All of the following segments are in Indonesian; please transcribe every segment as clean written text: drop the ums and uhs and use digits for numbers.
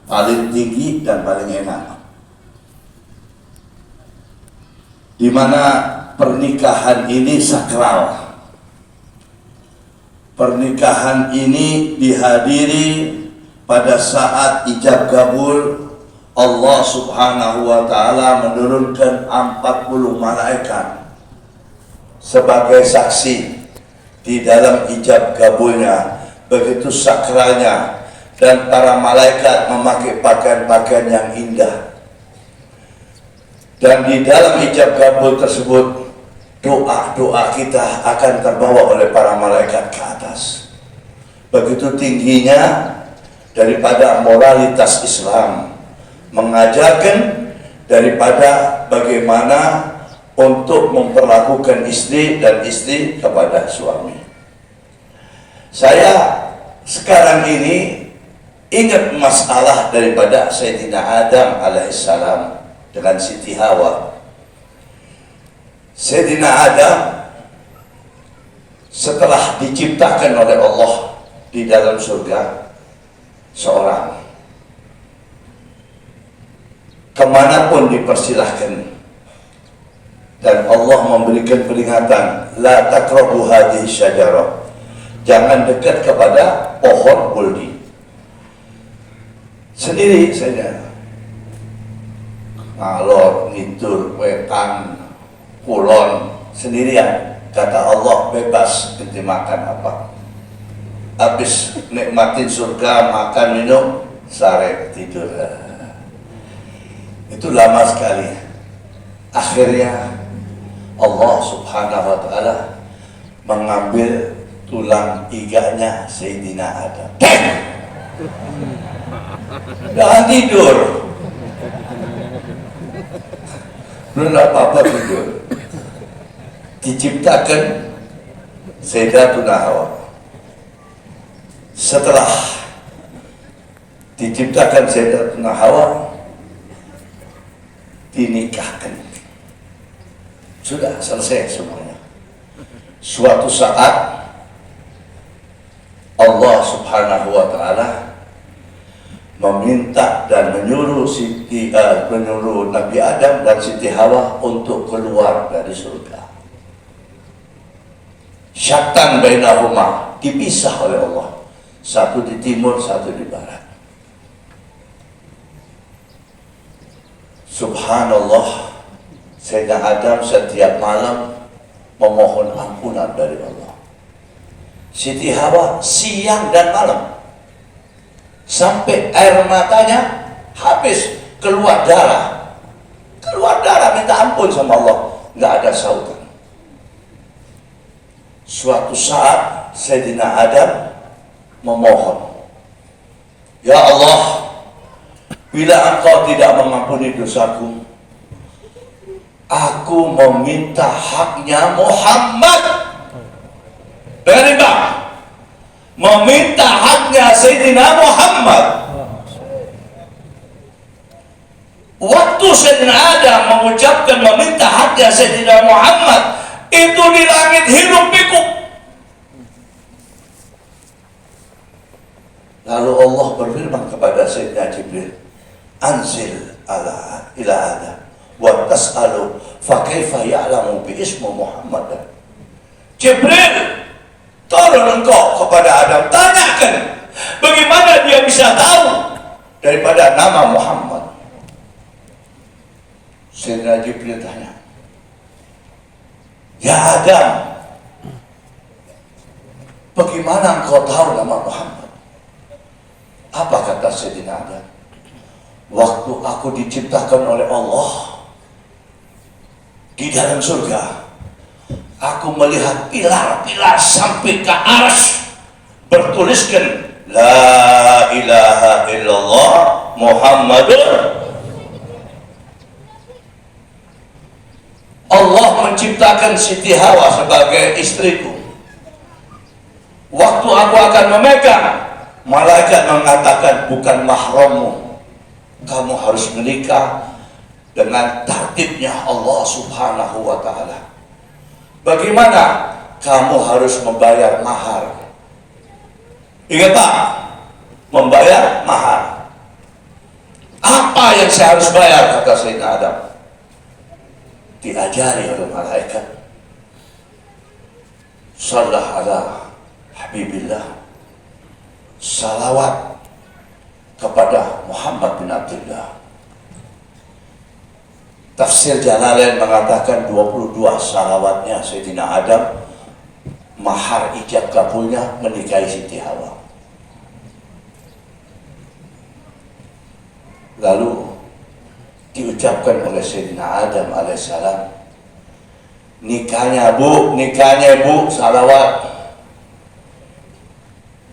paling tinggi dan paling enak, di mana pernikahan ini sakral. Pernikahan ini dihadiri pada saat ijab kabul. Allah subhanahu wa ta'ala menurunkan 40 malaikat sebagai saksi di dalam ijab kabulnya. Begitu sakralnya, dan para malaikat memakai pakaian-pakaian yang indah. Dan di dalam ijab kabul tersebut, doa-doa kita akan terbawa oleh para malaikat ke atas. Begitu tingginya daripada moralitas Islam, mengajarkan daripada bagaimana untuk memperlakukan istri dan istri kepada suami. Saya sekarang ini ingat masalah daripada Sayyidina Adam alaihissalam dengan Siti Hawa. Sayyidina Adam setelah diciptakan oleh Allah di dalam surga seorang, kemanapun dipersilahkan, dan Allah memberikan peringatan, la taqrabu hadhihi syajarah, jangan dekat kepada pohon buldi. Sendiri saja, ngalor ngidur wetan kulon sendirian. Kata Allah, bebas ente makan apa, habis nikmatin surga, makan minum, sare tidur. Itu lama sekali. Akhirnya Allah subhanahu wa ta'ala mengambil tulang iganya Sayyidina Adam. Jangan tidur, belum apa-apa tidur. Diciptakan Sayyidatuna Hawa. Setelah diciptakan Sayyidatuna Hawa, dinikahkan. Sudah selesai semuanya. Suatu saat Allah subhanahu wa ta'ala meminta dan menyuruh menyuruh Nabi Adam dan Siti Hawa untuk keluar dari surga. Syatan bainahuma, dipisah oleh Allah. Satu di timur, satu di barat. Subhanallah, Sayyidina Adam setiap malam memohon ampunan dari Allah. Siti Hawa siang dan malam, sampai air matanya habis, keluar darah minta ampun sama Allah, nggak ada sautan. Suatu saat Sayyidina Adam memohon, ya Allah, bila engkau tidak mengampuni dosaku, aku meminta haknya Muhammad. Dari bang, meminta haknya Sayyidina Muhammad. Waktu Sayyidina Adam mengucapkan meminta haknya Sayyidina Muhammad, itu di langit hirup pikuk. Lalu Allah berfirman kepada Sayyidina Jibril, anzil ila Adam wa tas'alu fa kaifa ya'lamu bi ismu Muhammad. Jibril, turun engkau kepada Adam, tanyakan bagaimana dia bisa tahu daripada nama Muhammad. Sayyidina Jibril tanya, ya Adam, bagaimana engkau tahu nama Muhammad? Apa kata Sayyidina Adam? Waktu aku diciptakan oleh Allah di dalam surga, aku melihat pilar-pilar sampai ke arsy bertuliskan la ilaha illallah Muhammadur. Allah menciptakan Siti Hawa sebagai istriku. Waktu aku akan memegang, malaikat mengatakan bukan mahrammu, kamu harus menikah dengan tertibnya Allah subhanahu wa ta'ala. Bagaimana? Kamu harus membayar mahar. Ingat Pak, membayar mahar. Apa yang saya harus bayar, kata Sayyidina Adam. Diajari oleh malaikat. Sallallahu ala Habibillah, salawat kepada Muhammad bin Abdullah. Tafsir Jalalain mengatakan 22 salawatnya Sayyidina Adam, mahar ijab kabulnya menikahi Siti Hawa. Lalu diucapkan oleh Sayyidina Adam alaihissalam, nikahnya bu, salawat.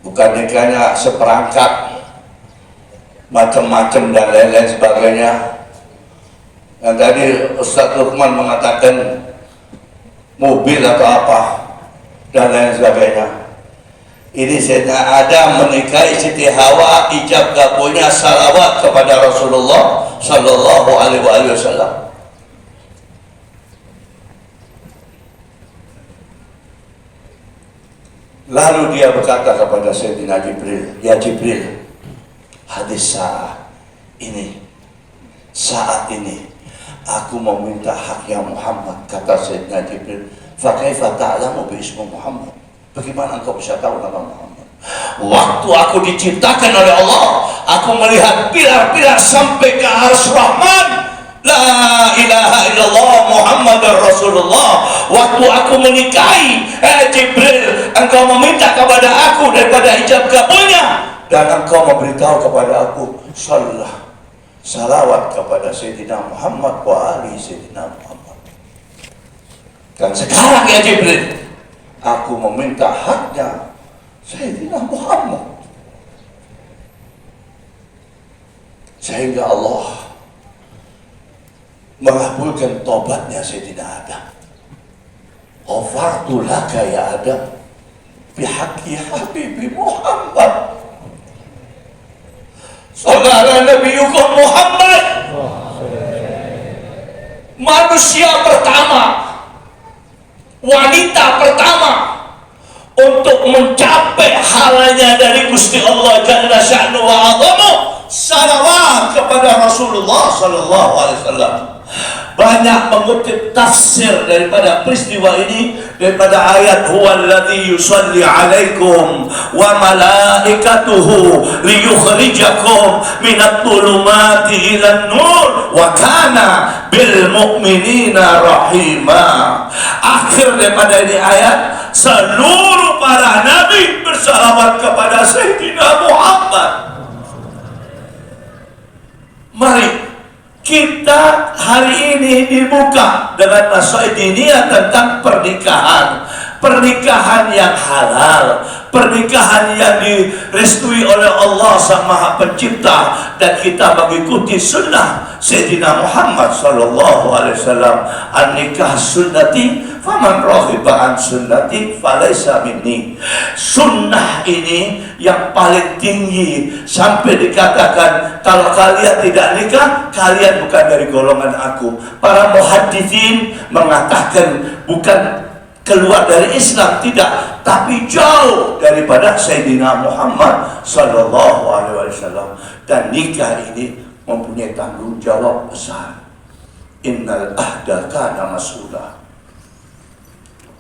Bukan nikahnya seperangkat, macam-macam dan lain-lain sebagainya. Yang tadi Ustaz Lukman mengatakan mobil atau apa dan lain sebagainya. Ini Sayyidina Adam menikahi Siti Hawa, ijab kabulnya salawat kepada Rasulullah Sallallahu Alaihi Wasallam. Lalu dia berkata kepada Sayyidina Jibril, ya Jibril, hadis saat ini aku meminta haknya Muhammad. Kata Sayyidina Jibril, fakaifa ta'lamu bi ismi Muhammad? Bagaimana engkau bisa tahu nama Muhammad? Waktu aku diciptakan oleh Allah, aku melihat pilar-pilar sampai ke Arsy Rahman. La ilaha illallah Muhammad Rasulullah. Waktu aku menikahi Jibril, engkau meminta kepada aku daripada ijab kabulnya, dan engkau memberitahu kepada aku salawat kepada Sayyidina Muhammad wa ali Sayyidina Muhammad. Dan sekarang ya Jibril, aku meminta haknya Sayyidina Muhammad, sehingga Allah mengabulkan tobatnya Sayyidina Adam. Ghafartu laka ya Adam bihaqqi habibi Muhammad. Saudara Nabiukum Muhammad, manusia pertama, wanita pertama untuk mencapai halanya dari Gusti Allah Jalla Sya'nu wa 'Azzamu, salawat kepada Rasulullah Sallallahu Alaihi Wasallam. Banyak mengutip tafsir daripada peristiwa ini daripada ayat huwallazi yusalli alaikum wa malaikatuhu liyukhrijakum minat dhulumati ilan nur wa kana bil mu'minina rahima. Akhir daripada ini ayat, seluruh para nabi bersalawat kepada Sayyidina Muhammad. Mari kita hari ini dibuka dengan nasihat diniyah tentang pernikahan yang halal, pernikahan yang direstui oleh Allah Sang Maha Pencipta, dan kita mengikuti sunnah Sayyidina Muhammad Sallallahu Alaihi Wasallam. An-nikah sunnati, faman raghiba an sunnati falaysa minni. Sunnah ini yang paling tinggi, sampai dikatakan kalau kalian tidak nikah, kalian bukan dari golongan aku. Para muhadditsin mengatakan bukan keluar dari Islam, tidak, tapi jauh daripada Sayyidina Muhammad Sallallahu Alaihi Wasallam. Dan nikah ini mempunyai tanggung jawab besar. Innal ahda kana mas'ula.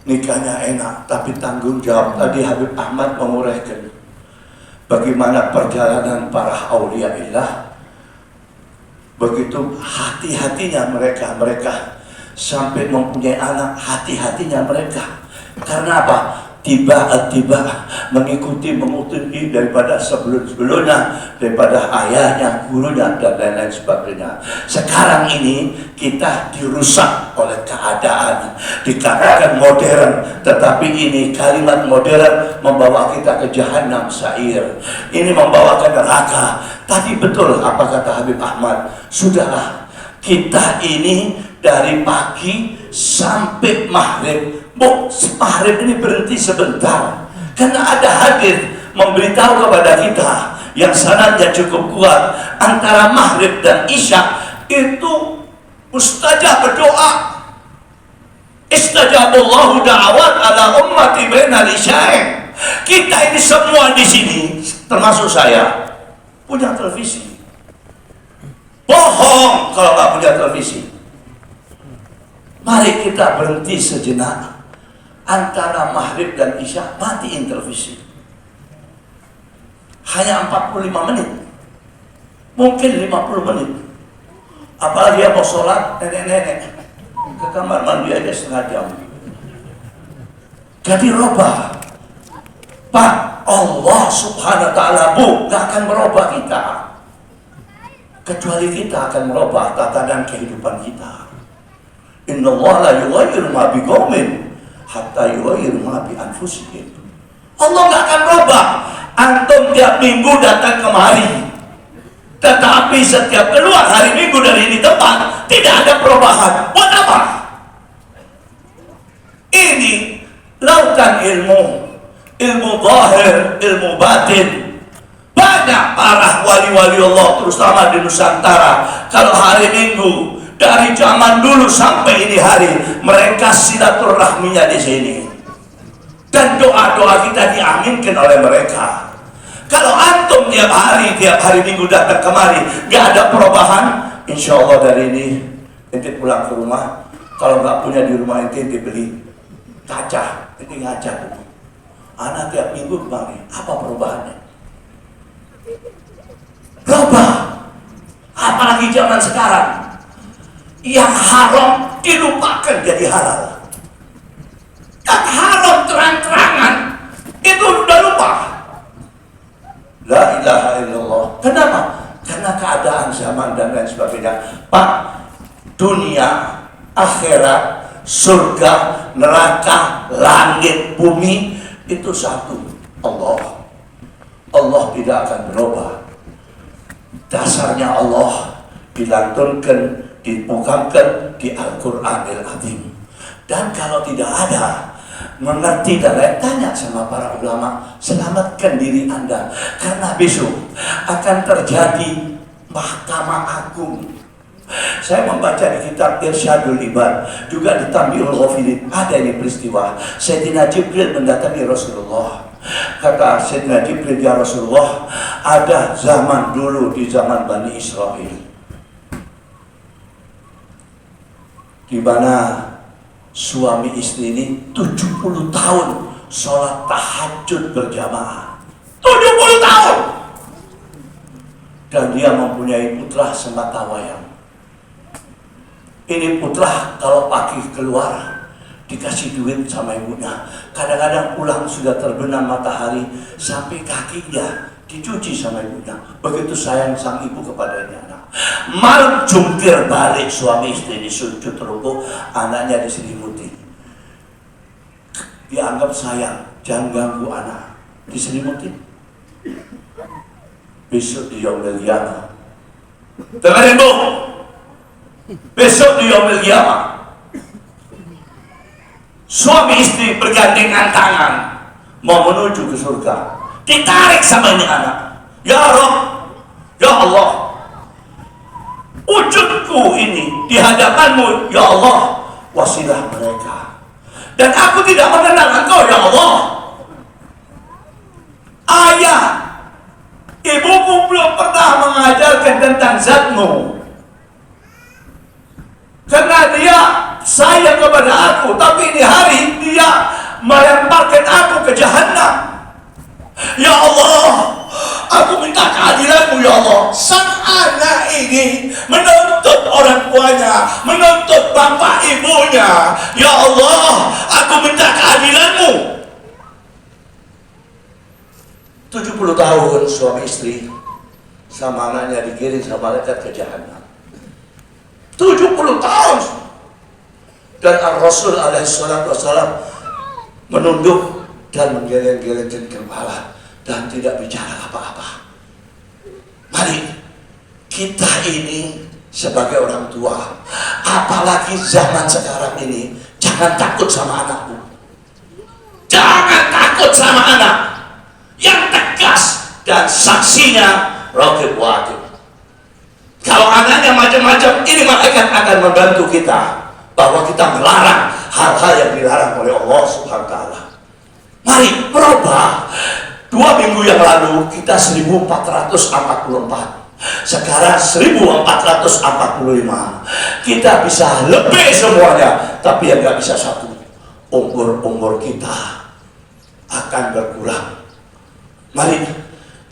Nikahnya enak, tapi tanggung jawab. Tadi Habib Ahmad menguraikan bagaimana perjalanan para auliaillah. Begitu hati-hatinya mereka sampai mempunyai anak, hati-hatinya mereka. Karena apa? Tiba-tiba mengikuti daripada sebelum-sebelumnya, daripada ayahnya, gurunya, dan lain-lain sebagainya. Sekarang ini kita dirusak oleh keadaan, dikatakan modern, tetapi ini kalimat modern membawa kita ke jahanam sa'ir. Ini membawa ke neraka. Tadi betul apa kata Habib Ahmad, sudahlah, kita ini dari pagi sampai maghrib. Maghrib ini berhenti sebentar, karena ada hadis memberitahu kepada kita yang sanadnya cukup kuat, antara maghrib dan isya itu mustajab berdoa. Istajabullahu da'awat ala ummati bainal isya'in. Kita ini semua di sini, termasuk saya, punya televisi. bohong kalau nggak punya televisi. Mari kita berhenti sejenak. Antara maghrib dan isya, matiin televisi. Hanya 45 menit. Mungkin 50 menit. Apalagi yang mau sholat, nenek-nenek ke kamar mandi aja setengah jam. Jadi robah. Pak, Allah subhanahu wa ta'ala gak akan merubah kita. Kecuali kita akan merubah tatanan kehidupan kita. Inna Allah la yughayyiru ma biqaumin hatta yughayyiru ma bi anfusihim. Allah gak akan merubah. Antum tiap minggu datang kemari, tetapi setiap keluar hari Minggu dari ini tempat tidak ada perubahan. Buat apa? Ini lautan ilmu, ilmu zahir, ilmu batin. Banyak para wali-wali Allah, terutama di Nusantara, kalau hari Minggu dari zaman dulu sampai ini hari, mereka silaturahminya di sini, dan doa-doa kita diaminkan oleh mereka. Kalau antum tiap hari Minggu datang kemari, gak ada perubahan, insya Allah dari ini ente pulang ke rumah. Kalau nggak punya di rumah ente beli kaca, ente ngaca dulu. Anak tiap minggu kemari, apa perubahannya? Berubah. Apalagi zaman sekarang, yang haram dilupakan jadi halal. Yang haram terang-terangan itu udah lupa. La ilaha illallah. Kenapa? Karena keadaan zaman dan lain sebagainya. Pak, dunia, akhirat, surga, neraka, langit, bumi itu satu, Allah. Allah tidak akan berubah. Dasarnya Allah dilantunkan, dibukakan di Al-Quranil Azim. Dan kalau tidak ada mengerti dan lain, tanya sama para ulama, selamatkan diri Anda, karena besok akan terjadi Mahkamah Agung. Saya membaca di kitab Irsyadul Ibad, juga di Tambihul Ghafilin, ada ini peristiwa Sayyidina Jibril mendatangi Rasulullah. Kata Sayyidina Jibril, ya Rasulullah, ada zaman dulu di zaman Bani Israel, di mana suami istri ini 70 tahun sholat tahajud berjamaah. 70 tahun. Dan dia mempunyai putra sematawayang. Ini putra kalau pagi keluar dikasih duit sama ibunya. Kadang-kadang pulang sudah terbenam matahari, sampai kakinya dicuci sama ibunya. Begitu sayang sang ibu kepada ini anak. Malam jungkir balik suami istri di sujud rukuk, anaknya diselimuti. Dianggap sayang, jangan ganggu anak, diselimuti. Besok di yaumil qiyamah, dengarin bu, besok di yaumil qiyamah, suami istri bergandengan tangan mau menuju ke surga, ditarik sama ini anak. Ya Rabb, ya Allah, wujudku ini di hadapanmu, ya Allah, wasilah mereka. Dan aku tidak mengenal engkau, ya Allah. Ayah, ibuku belum pernah mengajarkan tentang zatmu. Karena dia sayang kepada aku, tapi ini hari dia melemparkan aku ke jahanam. Ya Allah, aku minta keadilanmu, ya Allah. Sang anak ini menuntut orang tuanya, menuntut bapak ibunya. Ya Allah, aku minta keadilanmu. 70 tahun suami istri sama anaknya digiring sama malaikat ke jahanam. 70 tahun. Dan Rasul alaihissalatu wassalam menunduk dan menggeleng-gelengkan kepala dan tidak bicara apa-apa. Mari kita ini sebagai orang tua, apalagi zaman sekarang ini, jangan takut sama anakmu. Jangan takut sama anak. Yang tegas dan saksinya raqib watid. Kalau anaknya macam-macam, ini malaikat akan membantu kita bahwa kita melarang hal-hal yang dilarang oleh Allah Subhanahu wa taala. Mari berubah. 2 minggu yang lalu kita 1444. Sekarang 1445. Kita bisa lebih semuanya, tapi yang nggak bisa satu, umur kita akan berkurang. Mari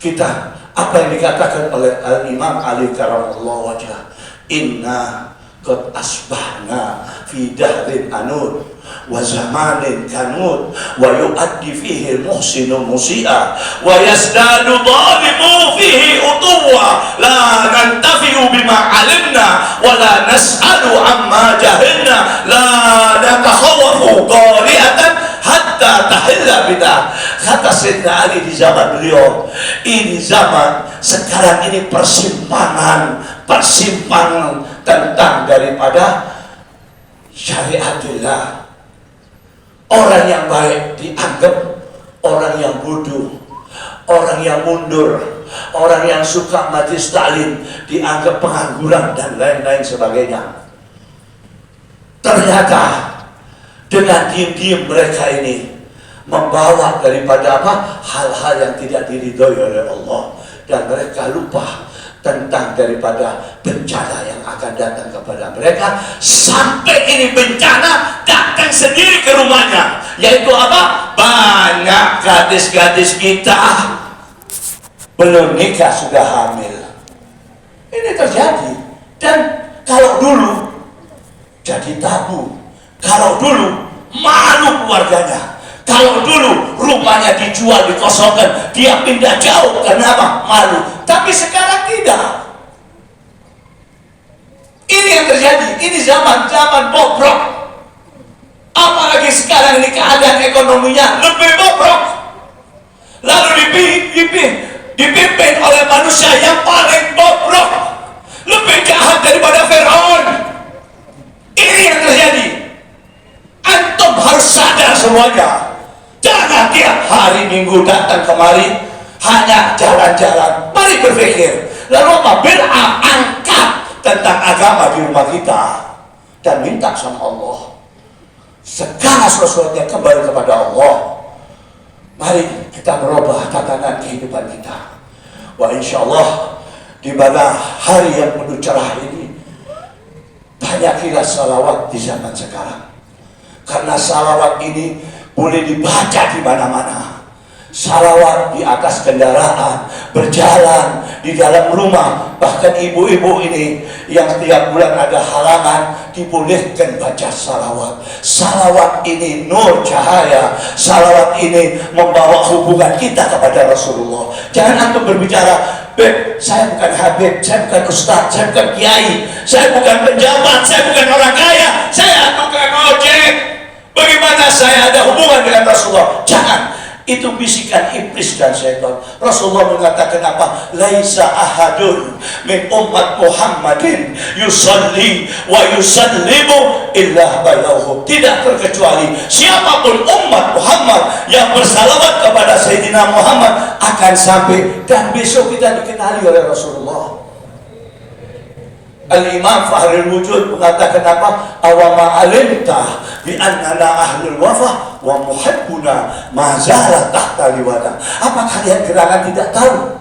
kita, apa yang dikatakan oleh Imam Ali karamallahu wajhah, inna qad asbahna fi dahrin anud wa zamanin kanud wa yuaddi fihi muhsinu musi'a wa yasdadu zalimu fihi utuwa la nantafi'u bima alimna wa la nas'alu amma jahilna la natakhawafu qari'atan hatta tahilla bidah. Kata Sayyidina Ali di zaman beliau, ini zaman sekarang ini persimpangan tentang daripada syariatillah. Orang yang baik dianggap orang yang bodoh, orang yang mundur, orang yang suka majlis taklim dianggap pengangguran dan lain-lain sebagainya. Ternyata dengan diam-diam mereka ini membawa daripada apa? Hal-hal yang tidak diridhoi oleh Allah, dan mereka lupa tentang daripada bencana yang akan datang kepada mereka, sampai ini bencana datang sendiri ke rumahnya, yaitu apa? Banyak gadis-gadis kita belum nikah sudah hamil. Ini terjadi. Dan kalau dulu jadi tabu, kalau dulu malu keluarganya, kalau dulu rumahnya dijual, dikosongkan, dia pindah jauh, kenapa? Malu. Tapi sekarang tidak. Ini yang terjadi. Ini zaman bobrok. Apalagi sekarang ini keadaan ekonominya lebih bobrok. Lalu dipimpin oleh manusia yang paling bobrok, lebih jahat daripada Firaun. Ini yang terjadi. Antum harus sadar semuanya. Jangan tiap hari Minggu datang kemari hanya jalan-jalan. Mari berpikir. Lalu apabila angkat tentang agama di rumah kita dan minta sama Allah, segala sesuatunya kembali kepada Allah. Mari kita merubah tatanan kehidupan kita. Wah, insya Allah di mana hari yang penuh cerah ini, banyakilah salawat di zaman sekarang. Karena salawat ini boleh dibaca di mana-mana. Salawat di atas kendaraan, berjalan, di dalam rumah. Bahkan ibu-ibu ini yang setiap bulan ada halangan, dibolehkan baca salawat. Salawat ini nur cahaya. Salawat ini membawa hubungan kita kepada Rasulullah. Jangan antum berbicara, Beb, saya bukan habib, saya bukan ustaz, saya bukan kiai, saya bukan pejabat, saya bukan orang kaya, saya tukang ojek. Bagaimana saya ada hubungan dengan Rasulullah? Jangan. Itu bisikan iblis dan syaitan. Rasulullah mengatakan apa? Laisa ahadun min ummat Muhammadin yusalli wa yusallimu illa balaghu. Tidak terkecuali siapapun umat Muhammad yang bersalawat kepada Sayyidina Muhammad akan sampai, dan besok kita dikenali oleh Rasulullah. Al-Imam Fahrul Wujud mengatakan apa? Awama alimta bi annana ahlul wafah wa muhibbuna ma zala tahta liwata. Apa kalian gerangan tidak tahu?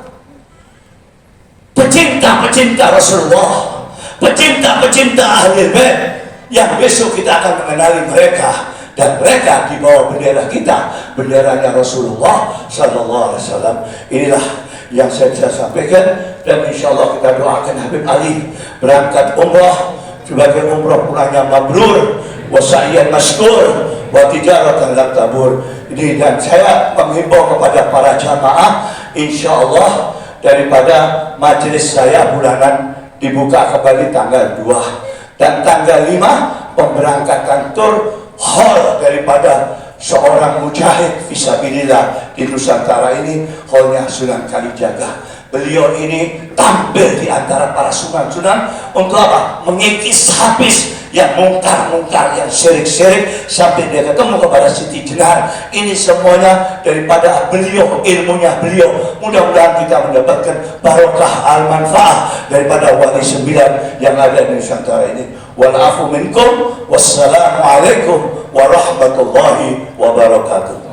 Pecinta-pecinta Rasulullah, pecinta-pecinta ahli bait yang besok kita akan mengenali mereka, dan mereka di bawah bendera kita, benderanya Rasulullah sallallahu alaihi wasallam. Inilah yang saya bisa sampaikan, dan insya Allah kita doakan Habib Ali berangkat umrah sebagai umrah pulangnya mabrur, wa sa'yan masykur, wa tijaratan lam tabur. Ini, dan saya menghimbau kepada para jamaah, insya Allah daripada majelis saya bulanan dibuka kembali tanggal 2, dan tanggal 5 pemberangkatan tur hall daripada seorang mujahid fisabilillah di Nusantara ini, hallnya Sunan Kalijaga. Beliau ini tampil di antara para sunan-sunan untuk apa? Mengikis habis yang mungkar-mungkar, yang syirik-syirik, sampai dia ketemu kepada Siti Jenar. Ini semuanya daripada beliau, ilmunya beliau. Mudah-mudahan kita mendapatkan barokah al-manfaah daripada wali 9 yang ada di Nusantara ini. Wal afu minkum, wassalamualaikum warahmatullahi wabarakatuh.